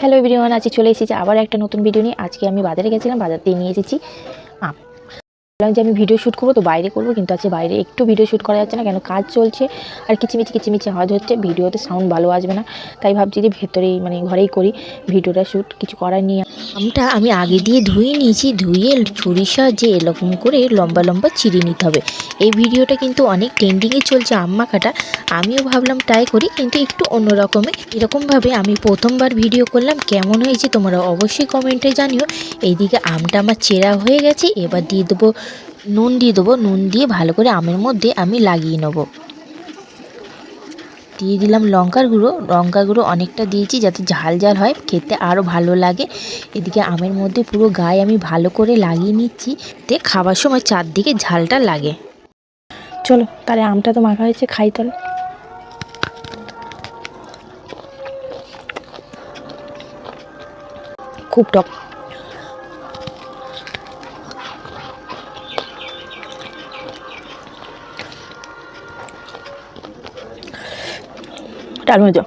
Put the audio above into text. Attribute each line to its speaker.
Speaker 1: Hello everyone, আজকে চলে এসেছি আবার একটা নতুন ভিডিও নিয়ে। আজকে আমি বাজারে গেছিলাম, বাজার থেকে নিয়ে এসেছি আম। বললাম যে আমি ভিডিও শ্যুট করবো, তো বাইরে করবো, কিন্তু আজকে বাইরে একটু ভিডিও শ্যুট করা যাচ্ছে না, কেন কাজ চলছে আর কিচিমিচি আওয়াজ হচ্ছে, ভিডিওতে সাউন্ড ভালো আসবে না। তাই ভাবছি যে ভেতরেই মানে ঘরেই করি ভিডিওটা শ্যুট, কিছু করার নিয়ে। আমটা আমি আগে দিয়ে ধুয়ে নিয়েছি, ধুয়ে ছুরির সাহায্যে এরকম করে লম্বা লম্বা চিড়ে নিতে হবে। এই ভিডিওটা কিন্তু অনেক ট্রেন্ডিংয়ে চলছে আম মাখাটা। আমিও ভাবলাম ট্রাই করি, কিন্তু একটু অন্য রকমের। এরকমভাবে আমি প্রথমবার ভিডিও করলাম, কেমন হয়েছে তোমরা অবশ্যই কমেন্টে জানিও। এইদিকে আমটা আমার চেরা হয়ে গেছে, এবার দিয়ে দেবো নুন, নুন দিয়ে ভালো করে আমের মধ্যে আমি লাগিয়ে নেবো। দিয়ে দিলাম লঙ্কার গুঁড়ো অনেকটা দিয়েছি, যাতে ঝাল ঝাল হয়, খেতে আরও ভালো লাগে। এদিকে আমের মধ্যে পুরো গায়ে আমি ভালো করে লাগিয়ে নিচ্ছি, তে খাবার সময় চারদিকে ঝালটা লাগে। চলো তাহলে, আমটা তো মাখা হয়েছে, খাই তাহলে। খুব টক। দারুণ হয়েছে।